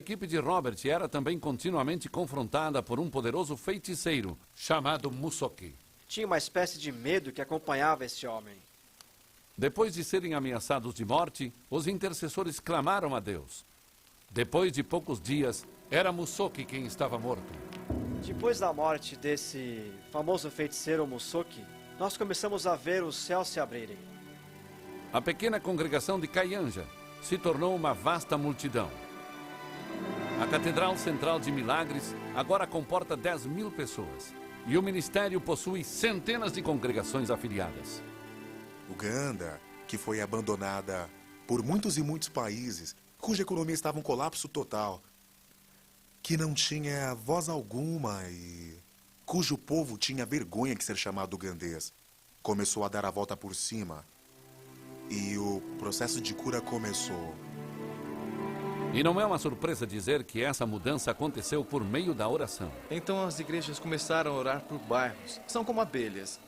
equipe de Robert era também continuamente confrontada por um poderoso feiticeiro chamado Musoki. Tinha uma espécie de medo que acompanhava esse homem. Depois de serem ameaçados de morte, os intercessores clamaram a Deus. Depois de poucos dias, era Musoki quem estava morto. Depois da morte desse famoso feiticeiro Musoki, nós começamos a ver os céus se abrirem. A pequena congregação de Kayanja se tornou uma vasta multidão. A Catedral Central de Milagres agora comporta 10.000 pessoas. E o ministério possui centenas de congregações afiliadas. Uganda, que foi abandonada por muitos e muitos países, cuja economia estava em colapso total, que não tinha voz alguma e cujo povo tinha vergonha de ser chamado ugandês, começou a dar a volta por cima e o processo de cura começou. E não é uma surpresa dizer que essa mudança aconteceu por meio da oração. Então as igrejas começaram a orar por bairros. São como abelhas.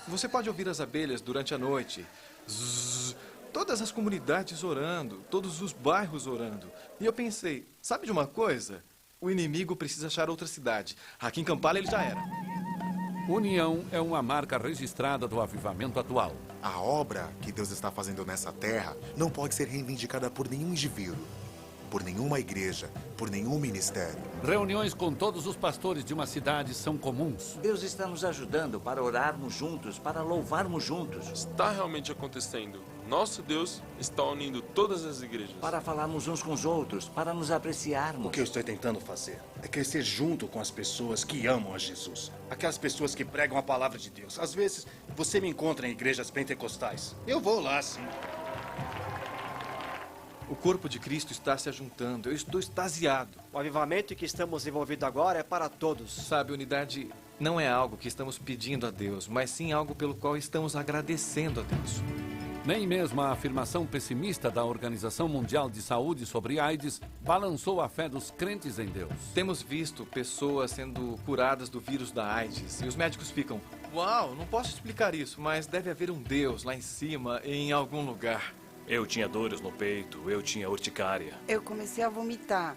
Você pode ouvir as abelhas durante a noite. Zzz, todas as comunidades orando, todos os bairros orando. E eu pensei, sabe de uma coisa? O inimigo precisa achar outra cidade. Aqui em Kampala ele já era. União é uma marca registrada do avivamento atual. A obra que Deus está fazendo nessa terra não pode ser reivindicada por nenhum indivíduo, por nenhuma igreja, por nenhum ministério. Reuniões com todos os pastores de uma cidade são comuns. Deus está nos ajudando para orarmos juntos, para louvarmos juntos. Está realmente acontecendo. Nosso Deus está unindo todas as igrejas. Para falarmos uns com os outros, para nos apreciarmos. O que eu estou tentando fazer é crescer junto com as pessoas que amam a Jesus. Aquelas pessoas que pregam a palavra de Deus. Às vezes, você me encontra em igrejas pentecostais. Eu vou lá, sim. O corpo de Cristo está se ajuntando. Eu estou extasiado. O avivamento em que estamos envolvidos agora é para todos. Sabe, unidade não é algo que estamos pedindo a Deus, mas sim algo pelo qual estamos agradecendo a Deus. Nem mesmo a afirmação pessimista da Organização Mundial de Saúde sobre AIDS balançou a fé dos crentes em Deus. Temos visto pessoas sendo curadas do vírus da AIDS e os médicos ficam, uau, não posso explicar isso, mas deve haver um Deus lá em cima, em algum lugar. Eu tinha dores no peito, eu tinha urticária. Eu comecei a vomitar.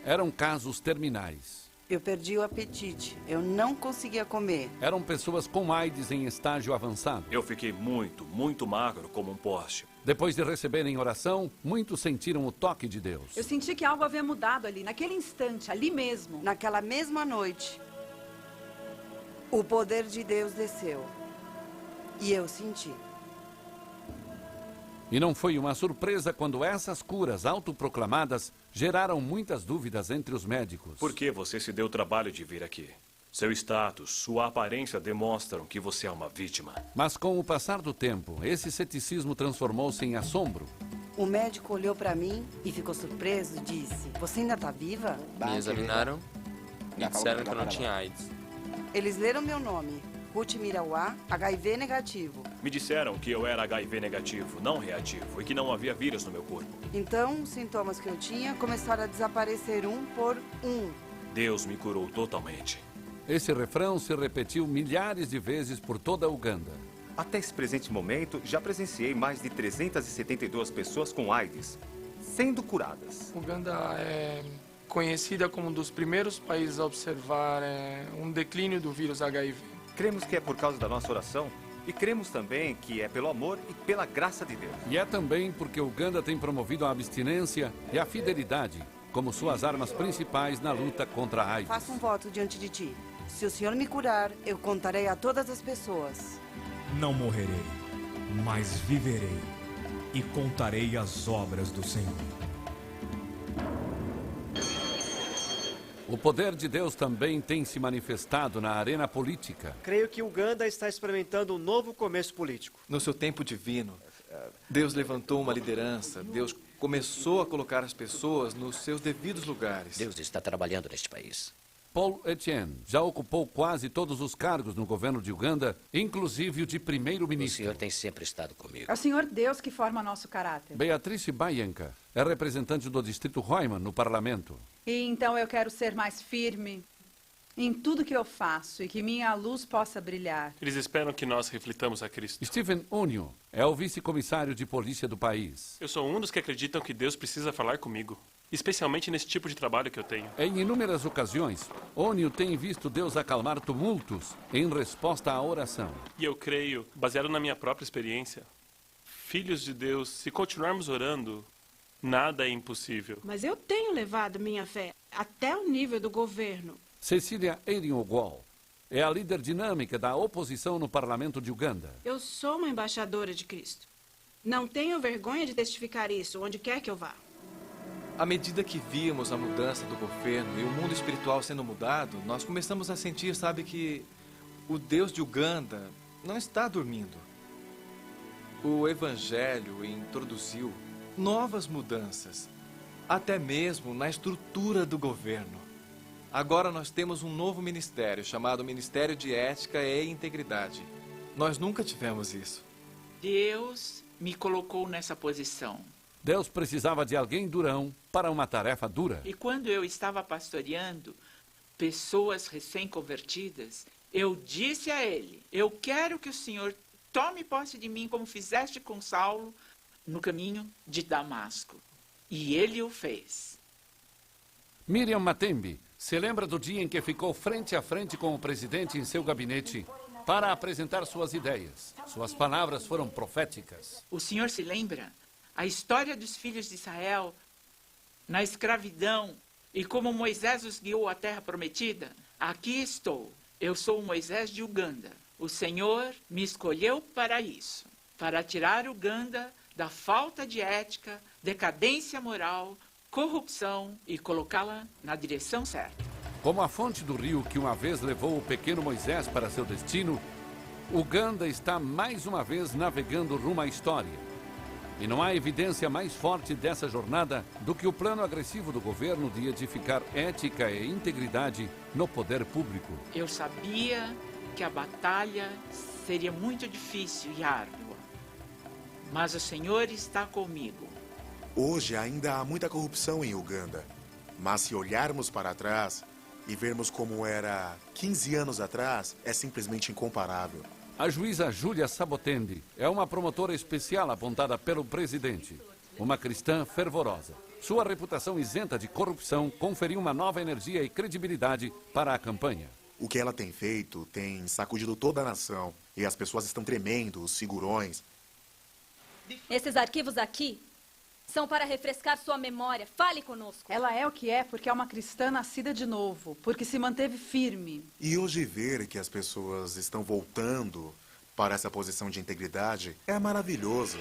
Eram casos terminais. Eu perdi o apetite. Eu não conseguia comer. Eram pessoas com AIDS em estágio avançado. Eu fiquei muito magro como um poste. Depois de receberem oração, muitos sentiram o toque de Deus. Eu senti que algo havia mudado ali, naquele instante, ali mesmo. Naquela mesma noite, o poder de Deus desceu. E eu senti. E não foi uma surpresa quando essas curas autoproclamadas geraram muitas dúvidas entre os médicos. Por que você se deu o trabalho de vir aqui? Seu status, sua aparência demonstram que você é uma vítima. Mas com o passar do tempo, esse ceticismo transformou-se em assombro. O médico olhou para mim e ficou surpreso e disse, você ainda está viva? Me examinaram e disseram que eu não tinha AIDS. Eles leram meu nome. Ruth Mirauá, HIV negativo. Me disseram que eu era HIV negativo, não reativo, e que não havia vírus no meu corpo. Então, os sintomas que eu tinha começaram a desaparecer um por um. Deus me curou totalmente. Esse refrão se repetiu milhares de vezes por toda a Uganda. Até esse presente momento, já presenciei mais de 372 pessoas com AIDS sendo curadas. Uganda é conhecida como um dos primeiros países a observar um declínio do vírus HIV. Cremos que é por causa da nossa oração e cremos também que é pelo amor e pela graça de Deus. E é também porque Uganda tem promovido a abstinência e a fidelidade como suas armas principais na luta contra a AIDS. Faço um voto diante de ti. Se o Senhor me curar, eu contarei a todas as pessoas. Não morrerei, mas viverei e contarei as obras do Senhor. O poder de Deus também tem se manifestado na arena política. Creio que Uganda está experimentando um novo começo político. No seu tempo divino, Deus levantou uma liderança. Deus começou a colocar as pessoas nos seus devidos lugares. Deus está trabalhando neste país. Paul Etienne já ocupou quase todos os cargos no governo de Uganda, inclusive o de primeiro-ministro. O senhor tem sempre estado comigo. É o Senhor Deus que forma nosso caráter. Beatrice Bayenka é representante do distrito Roiman no parlamento. E então eu quero ser mais firme em tudo que eu faço e que minha luz possa brilhar. Eles esperam que nós reflitamos a Cristo. Stephen Unio é o vice-comissário de polícia do país. Eu sou um dos que acreditam que Deus precisa falar comigo. especialmente nesse tipo de trabalho que eu tenho. Em inúmeras ocasiões, Onio tem visto Deus acalmar tumultos em resposta à oração. E eu creio, baseado na minha própria experiência, filhos de Deus, se continuarmos orando, nada é impossível. Mas eu tenho levado minha fé até o nível do governo. Cecília Erin-Ogwal é a líder dinâmica da oposição no parlamento de Uganda. Eu sou uma embaixadora de Cristo. Não tenho vergonha de testificar isso, onde quer que eu vá. À medida que víamos a mudança do governo e o mundo espiritual sendo mudado, nós começamos a sentir, sabe, que o Deus de Uganda não está dormindo. O Evangelho introduziu novas mudanças, até mesmo na estrutura do governo. Agora nós temos um novo ministério, chamado Ministério de Ética e Integridade. Nós nunca tivemos isso. Deus me colocou nessa posição. Deus precisava de alguém durão para uma tarefa dura. E quando eu estava pastoreando pessoas recém-convertidas, eu disse a ele: eu quero que o Senhor tome posse de mim como fizeste com Saulo no caminho de Damasco. E ele o fez. Miriam Matembe se lembra do dia em que ficou frente a frente com o presidente em seu gabinete para apresentar suas ideias. Suas palavras foram proféticas. O senhor se lembra? A história dos filhos de Israel na escravidão e como Moisés os guiou à terra prometida? Aqui estou. Eu sou o Moisés de Uganda. O Senhor me escolheu para isso, para tirar Uganda da falta de ética, decadência moral, corrupção e colocá-la na direção certa. Como a fonte do rio que uma vez levou o pequeno Moisés para seu destino, Uganda está mais uma vez navegando rumo à história. E não há evidência mais forte dessa jornada do que o plano agressivo do governo de edificar ética e integridade no poder público. Eu sabia que a batalha seria muito difícil e árdua, mas o Senhor está comigo. Hoje ainda há muita corrupção em Uganda, mas se olharmos para trás e vermos como era 15 anos atrás, é simplesmente incomparável. A juíza Júlia Sabotende é uma promotora especial apontada pelo presidente, uma cristã fervorosa. Sua reputação isenta de corrupção conferiu uma nova energia e credibilidade para a campanha. O que ela tem feito tem sacudido toda a nação e as pessoas estão tremendo, os figurões. Esses arquivos aqui são para refrescar sua memória. Fale conosco. Ela é o que é porque é uma cristã nascida de novo, porque se manteve firme. E hoje ver que as pessoas estão voltando para essa posição de integridade é maravilhoso.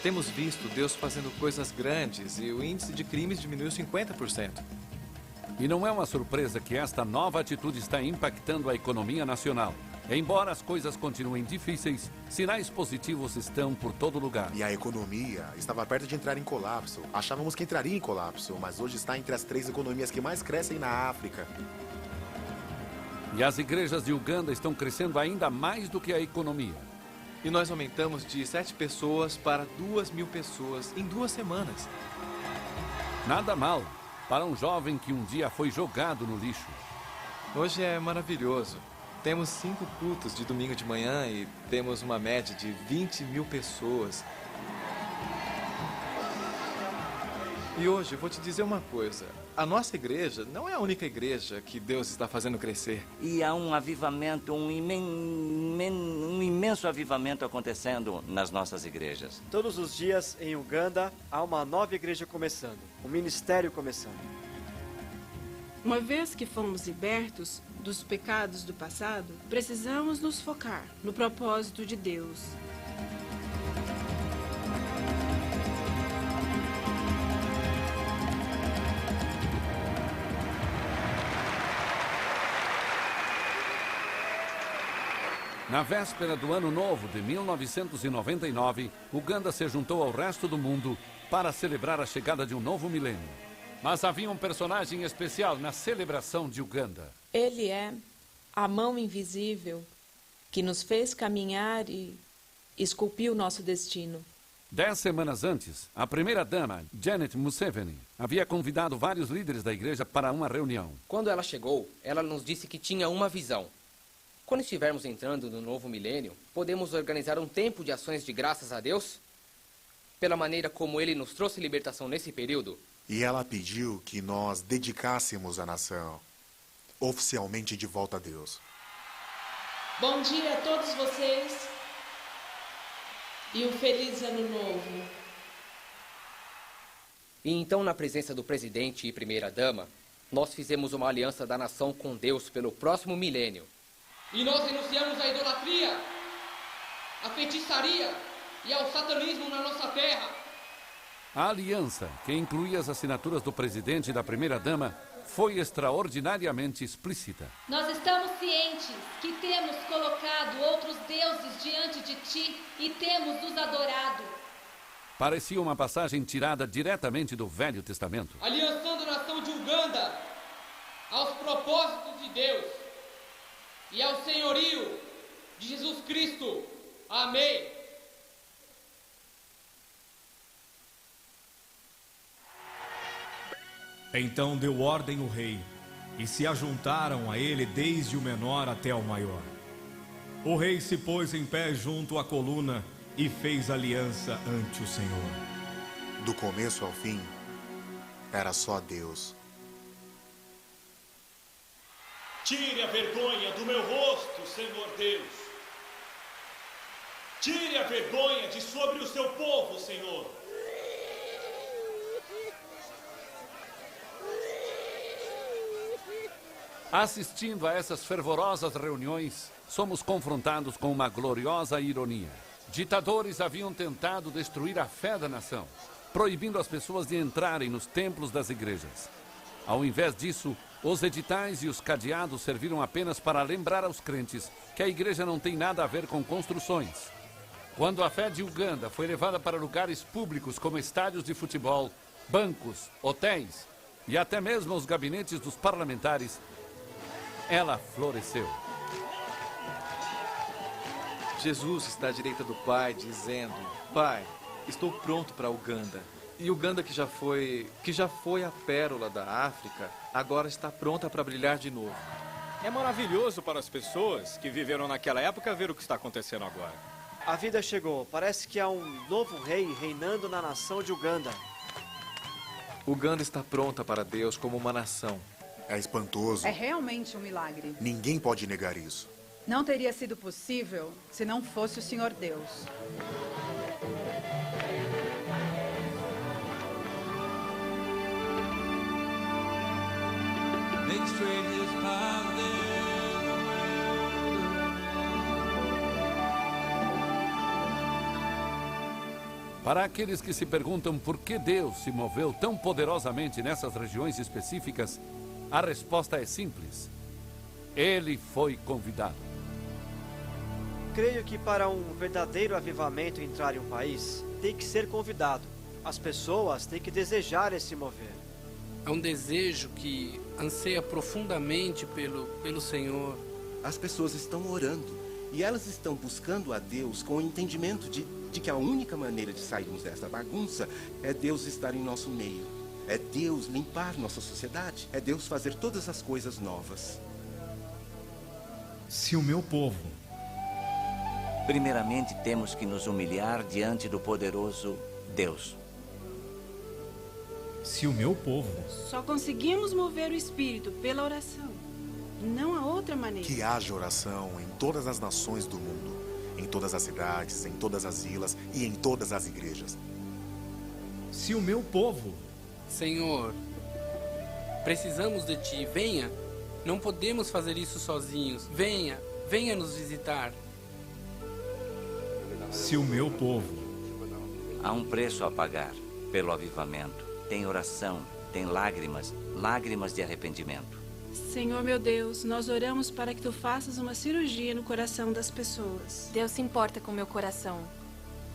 Temos visto Deus fazendo coisas grandes e o índice de crimes diminuiu 50%. E não é uma surpresa que esta nova atitude está impactando a economia nacional. Embora as coisas continuem difíceis, sinais positivos estão por todo lugar. E a economia estava perto de entrar em colapso. Achávamos que entraria em colapso, mas hoje está entre as 3 economias que mais crescem na África. E as igrejas de Uganda estão crescendo ainda mais do que a economia. E nós aumentamos de 7 pessoas para 2.000 pessoas em 2 semanas. Nada mal para um jovem que um dia foi jogado no lixo. Hoje é maravilhoso. Temos 5 cultos de domingo de manhã e temos uma média de 20.000 pessoas. E hoje eu vou te dizer uma coisa. A nossa igreja não é a única igreja que Deus está fazendo crescer. E há um avivamento, um imenso avivamento acontecendo nas nossas igrejas. Todos os dias em Uganda há uma nova igreja começando, um ministério começando. Uma vez que fomos libertos dos pecados do passado, precisamos nos focar no propósito de Deus. Na véspera do Ano Novo de 1999, Uganda se juntou ao resto do mundo para celebrar a chegada de um novo milênio. Mas havia um personagem especial na celebração de Uganda. Ele é a mão invisível que nos fez caminhar e esculpiu o nosso destino. 10 semanas antes, a primeira-dama, Janet Museveni, havia convidado vários líderes da igreja para uma reunião. Quando ela chegou, ela nos disse que tinha uma visão. Quando estivermos entrando no novo milênio, podemos organizar um tempo de ações de graças a Deus? Pela maneira como Ele nos trouxe libertação nesse período, E ela pediu que nós dedicássemos a nação oficialmente de volta a Deus. Bom dia a todos vocês e um feliz ano novo. E então, na presença do presidente e primeira-dama, nós fizemos uma aliança da nação com Deus pelo próximo milênio. E nós renunciamos à idolatria, à feitiçaria e ao satanismo na nossa terra. A aliança, que incluía as assinaturas do presidente e da primeira-dama, foi extraordinariamente explícita. Nós estamos cientes que temos colocado outros deuses diante de ti e temos os adorado. Parecia uma passagem tirada diretamente do Velho Testamento. Aliançando a nação de Uganda aos propósitos de Deus e ao senhorio de Jesus Cristo. Amém. Então deu ordem o rei, e se ajuntaram a ele desde o menor até o maior. O rei se pôs em pé junto à coluna e fez aliança ante o Senhor. Do começo ao fim, era só Deus. Tire a vergonha do meu rosto, Senhor Deus. Tire a vergonha de sobre o seu povo, Senhor. Assistindo a essas fervorosas reuniões, somos confrontados com uma gloriosa ironia. Ditadores haviam tentado destruir a fé da nação, proibindo as pessoas de entrarem nos templos das igrejas. Ao invés disso, os editais e os cadeados serviram apenas para lembrar aos crentes que a igreja não tem nada a ver com construções. Quando a fé de Uganda foi levada para lugares públicos como estádios de futebol, bancos, hotéis e até mesmo os gabinetes dos parlamentares, ela floresceu. Jesus está à direita do Pai, dizendo: Pai, estou pronto para Uganda. E Uganda, que já foi a pérola da África, agora está pronta para brilhar de novo. É maravilhoso para as pessoas que viveram naquela época ver o que está acontecendo agora. A vida chegou. Parece que há um novo rei reinando na nação de Uganda. Uganda está pronta para Deus como uma nação. É espantoso. É realmente um milagre. Ninguém pode negar isso. Não teria sido possível se não fosse o Senhor Deus. Para aqueles que se perguntam por que Deus se moveu tão poderosamente nessas regiões específicas, a resposta é simples. Ele foi convidado. Creio que para um verdadeiro avivamento entrar em um país, tem que ser convidado. As pessoas têm que desejar esse mover. É um desejo que anseia profundamente pelo Senhor. As pessoas estão orando e elas estão buscando a Deus com o entendimento de que a única maneira de sairmos dessa bagunça é Deus estar em nosso meio. É Deus limpar nossa sociedade. É Deus fazer todas as coisas novas. Se o meu povo... Primeiramente, temos que nos humilhar diante do poderoso Deus. Se o meu povo... Só conseguimos mover o Espírito pela oração. Não há outra maneira. Que haja oração em todas as nações do mundo. Em todas as cidades, em todas as vilas e em todas as igrejas. Se o meu povo... Senhor, precisamos de Ti. Venha. Não podemos fazer isso sozinhos. Venha. Venha nos visitar. Se o meu povo... Há um preço a pagar pelo avivamento. Tem oração, tem lágrimas, lágrimas de arrependimento. Senhor meu Deus, nós oramos para que Tu faças uma cirurgia no coração das pessoas. Deus se importa com meu coração,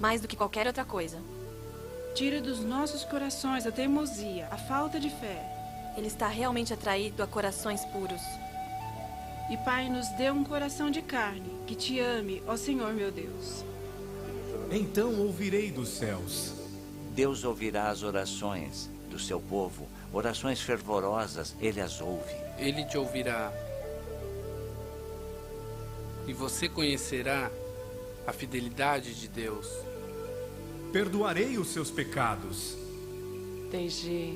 mais do que qualquer outra coisa. Tira dos nossos corações a teimosia, a falta de fé. Ele está realmente atraído a corações puros. E Pai, nos dê um coração de carne, que Te ame, ó Senhor meu Deus. Então ouvirei dos céus. Deus ouvirá as orações do seu povo, orações fervorosas, Ele as ouve. Ele te ouvirá. E você conhecerá a fidelidade de Deus. Perdoarei os seus pecados. Desde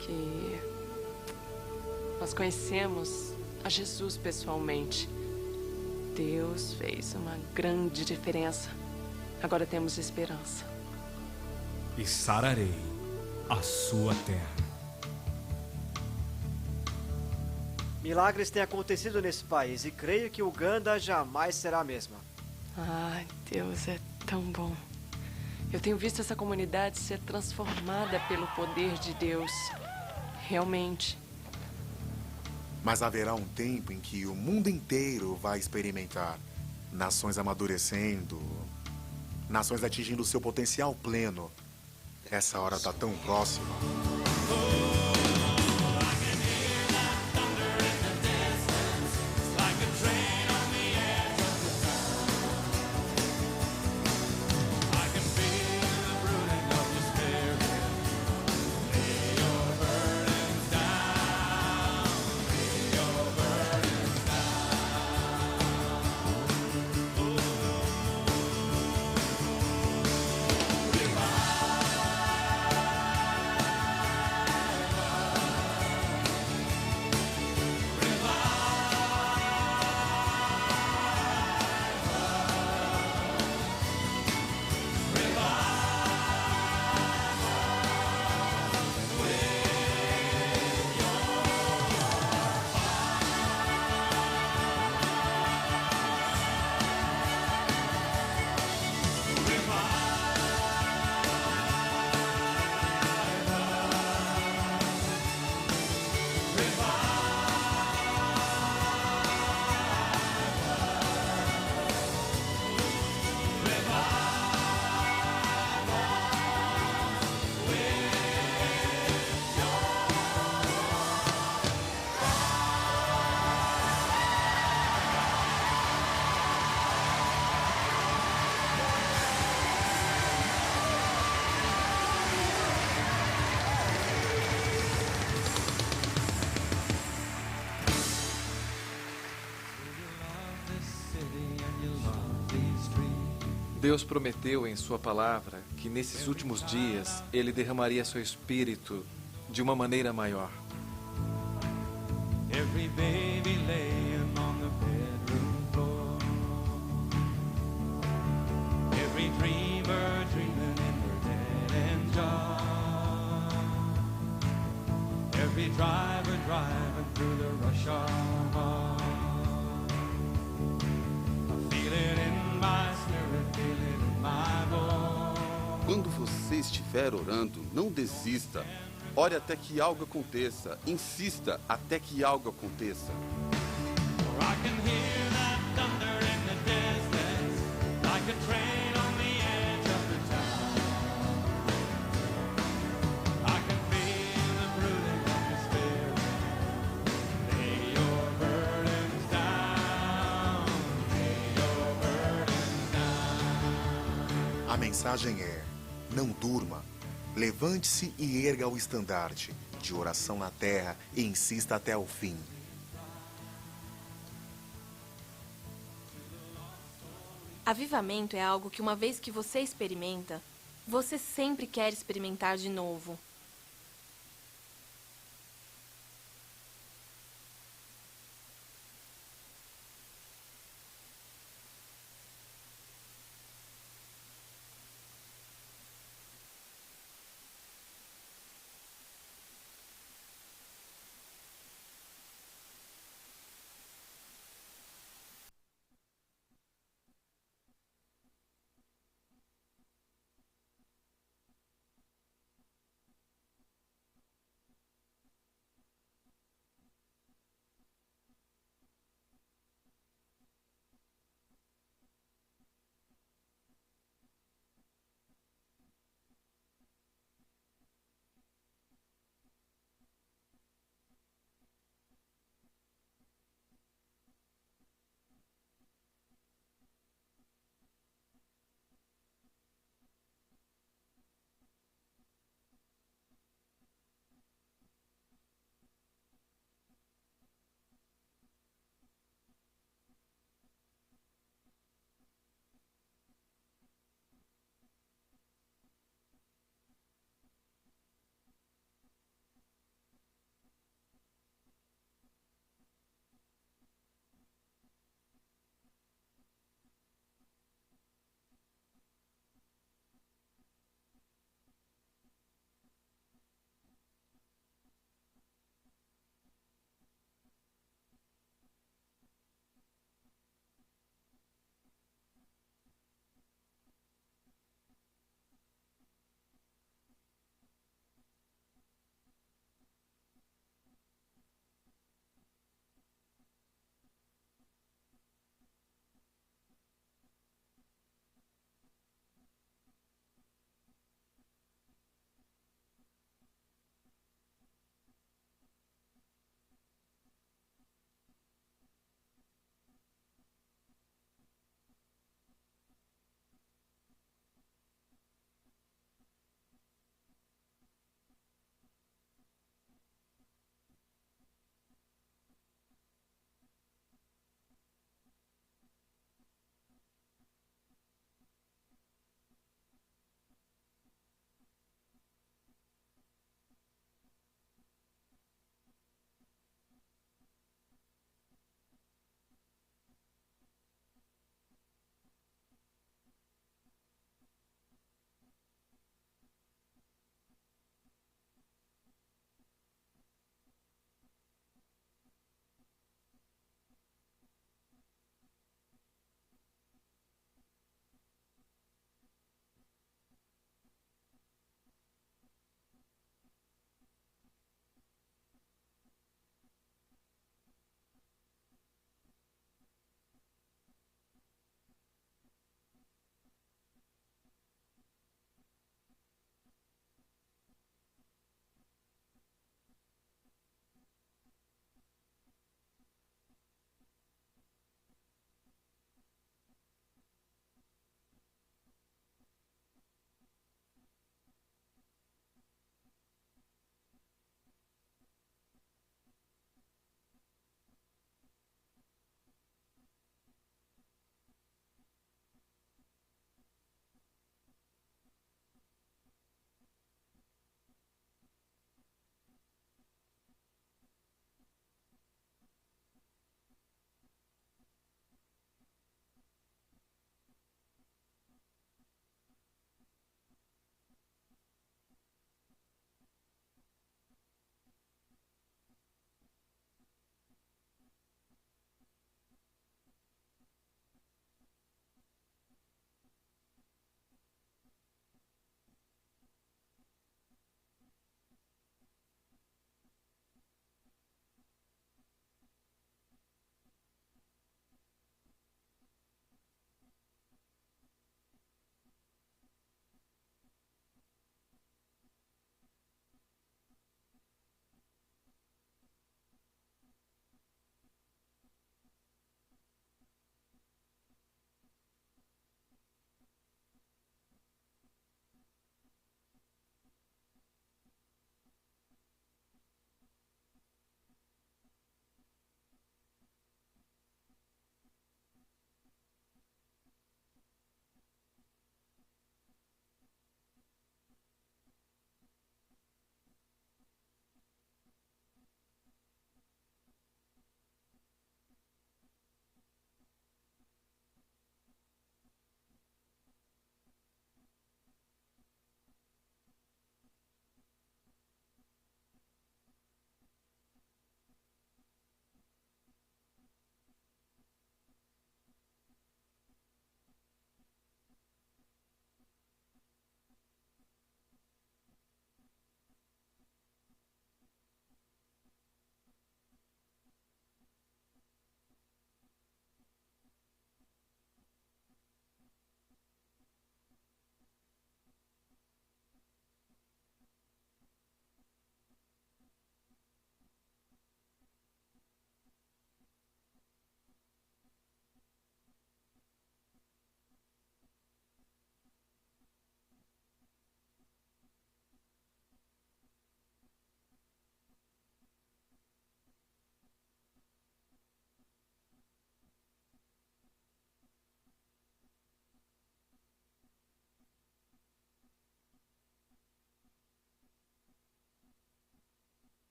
que nós conhecemos a Jesus pessoalmente. Deus fez uma grande diferença. Agora temos esperança. E sararei a sua terra. Milagres têm acontecido nesse país e creio que Uganda jamais será a mesma. Ai, Deus é tão bom. Eu tenho visto essa comunidade ser transformada pelo poder de Deus. Realmente. Mas haverá um tempo em que o mundo inteiro vai experimentar nações amadurecendo, nações atingindo seu potencial pleno. Essa hora está tão próxima. Deus prometeu em sua palavra que nesses últimos dias Ele derramaria seu Espírito de uma maneira maior. Every baby laying on the bedroom floor. Every dreamer dreaming in their dead-end job. Every driver driving through the rush hour. I feel it in my spirit, feel it in my bones. Quando você estiver orando, não desista. Ore até que algo aconteça. Insista até que algo aconteça. A mensagem é: não durma. Levante-se e erga o estandarte de oração na terra e insista até o fim. Avivamento é algo que, uma vez que você experimenta, você sempre quer experimentar de novo.